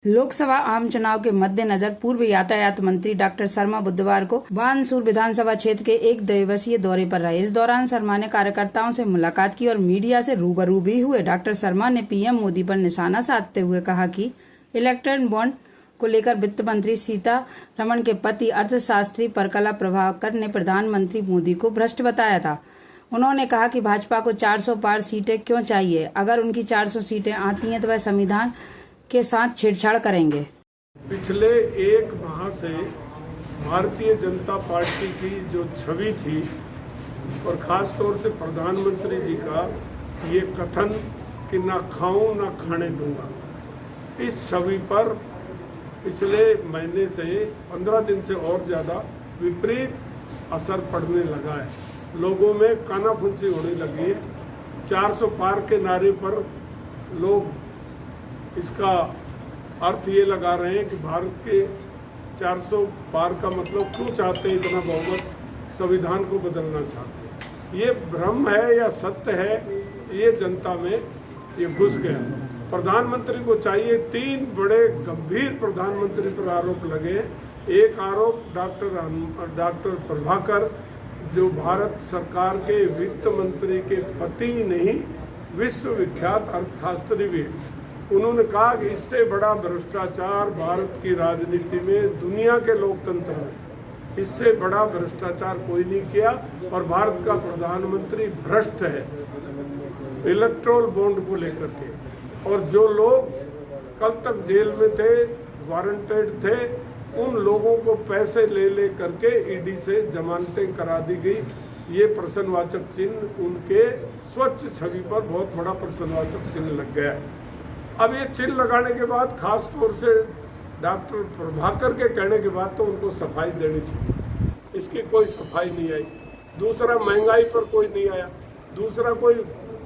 लोकसभा आम चुनाव के मद्देनजर पूर्व यातायात मंत्री डॉक्टर शर्मा बुधवार को बानसूर विधानसभा क्षेत्र के एक दिवसीय दौरे पर रहे। इस दौरान शर्मा ने कार्यकर्ताओं से मुलाकात की और मीडिया से रूबरू भी हुए। डॉक्टर शर्मा ने पीएम मोदी पर निशाना साधते हुए कहा कि इलेक्ट्रॉन बॉन्ड को लेकर वित्त मंत्री सीतारमण के पति अर्थशास्त्री परकला प्रभाकर ने प्रधानमंत्री मोदी को भ्रष्ट बताया था। उन्होंने कहा कि भाजपा को 400 पार सीटें क्यों चाहिए? अगर उनकी 400 सीटें आती हैं तो वह संविधान के साथ छेड़छाड़ करेंगे। पिछले एक माह से भारतीय जनता पार्टी की जो छवि थी और खास तौर से प्रधानमंत्री जी का ये कथन कि ना खाऊं ना खाने दूंगा, इस छवि पर पिछले महीने से 15 दिन से और ज़्यादा विपरीत असर पड़ने लगा है। लोगों में कानाफूसी होने लगी है। 400 पार के नारे पर लोग इसका अर्थ ये लगा रहे हैं कि भारत के 400 पार का मतलब क्यों चाहते हैं इतना बहुमत, संविधान को बदलना चाहते हैं। ये भ्रम है या सत्य है, ये जनता में ये घुस गया। प्रधानमंत्री को चाहिए, 3 बड़े गंभीर प्रधानमंत्री पर आरोप लगे। एक आरोप डॉक्टर प्रभाकर, जो भारत सरकार के वित्त मंत्री के पति नहीं, विश्वविख्यात अर्थशास्त्री भी हैं। उन्होंने कहा कि इससे बड़ा भ्रष्टाचार भारत की राजनीति में, दुनिया के लोकतंत्र में इससे बड़ा भ्रष्टाचार कोई नहीं किया और भारत का प्रधानमंत्री भ्रष्ट है इलेक्ट्रोल बॉन्ड को लेकर के। और जो लोग कल तक जेल में थे, वारंटेड थे, उन लोगों को पैसे ले करके ईडी से जमानतें करा दी गई। ये प्रश्नवाचक चिन्ह उनके स्वच्छ छवि पर बहुत बड़ा प्रश्नवाचक चिन्ह लग गया है। अब ये चिन्ह लगाने के बाद, खास तौर से डॉक्टर प्रभाकर के कहने के बाद, तो उनको सफाई देनी चाहिए। इसकी कोई सफाई नहीं आई। दूसरा, महंगाई पर कोई नहीं आया। दूसरा, कोई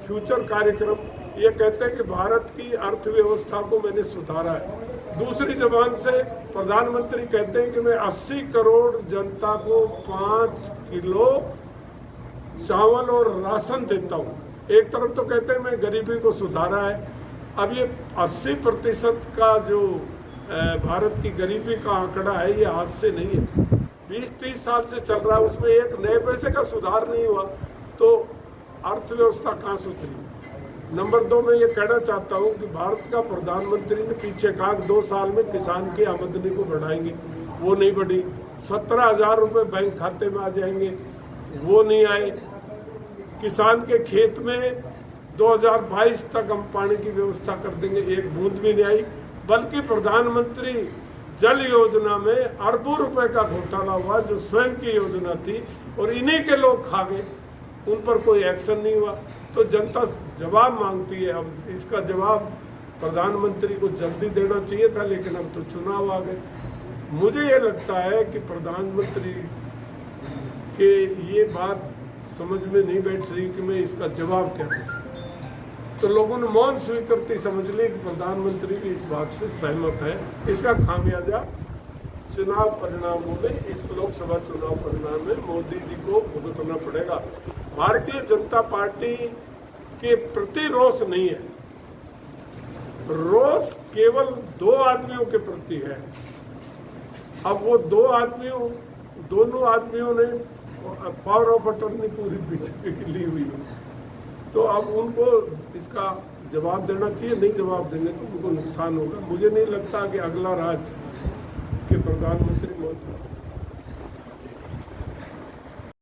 फ्यूचर कार्यक्रम। ये कहते हैं कि भारत की अर्थव्यवस्था को मैंने सुधारा है। दूसरी जबान से प्रधानमंत्री कहते हैं कि मैं 80 करोड़ जनता को 5 किलो चावल और राशन देता हूँ। एक तरफ तो कहते हैं मैं गरीबी को सुधारा है। अब ये 80% का जो भारत की गरीबी का आंकड़ा है, ये आज से नहीं है, 20-30 साल से चल रहा है। उसमें एक नए पैसे का सुधार नहीं हुआ, तो अर्थव्यवस्था कहाँ सुधरी? नंबर 2, मैं ये कहना चाहता हूँ कि भारत का प्रधानमंत्री ने पीछे कहा 2 साल में किसान की आमदनी को बढ़ाएंगे, वो नहीं बढ़ी। 17,000 रुपये बैंक खाते में आ जाएंगे, वो नहीं आए। किसान के खेत में 2022 तक हम पानी की व्यवस्था कर देंगे, एक बूंद भी नहीं आई। बल्कि प्रधानमंत्री जल योजना में अरबों रुपए का घोटाला हुआ, जो स्वयं की योजना थी, और इन्हीं के लोग खा गए, उन पर कोई एक्शन नहीं हुआ। तो जनता जवाब मांगती है। अब इसका जवाब प्रधानमंत्री को जल्दी देना चाहिए था, लेकिन अब तो चुनाव आ गए। मुझे ये लगता है कि प्रधानमंत्री के ये बात समझ में नहीं बैठ रही कि मैं इसका जवाब क्या दूं। तो लोगों ने मौन स्वीकृति समझ ली कि प्रधानमंत्री भी इस बात से सहमत है। इसका खामियाजा चुनाव परिणामों में, इस लोकसभा चुनाव परिणाम में मोदी जी को भुगतना पड़ेगा। भारतीय जनता पार्टी के प्रति रोष नहीं है, रोष केवल 2 आदमियों के प्रति है। अब वो दोनों आदमियों ने पावर ऑफ अटर्नी पूरी बीजेपी की ली हुई है, तो अब उनको इसका जवाब देना चाहिए। नहीं जवाब देंगे तो उनको नुकसान होगा। मुझे नहीं लगता कि अगला राज्य के प्रधानमंत्री मोदी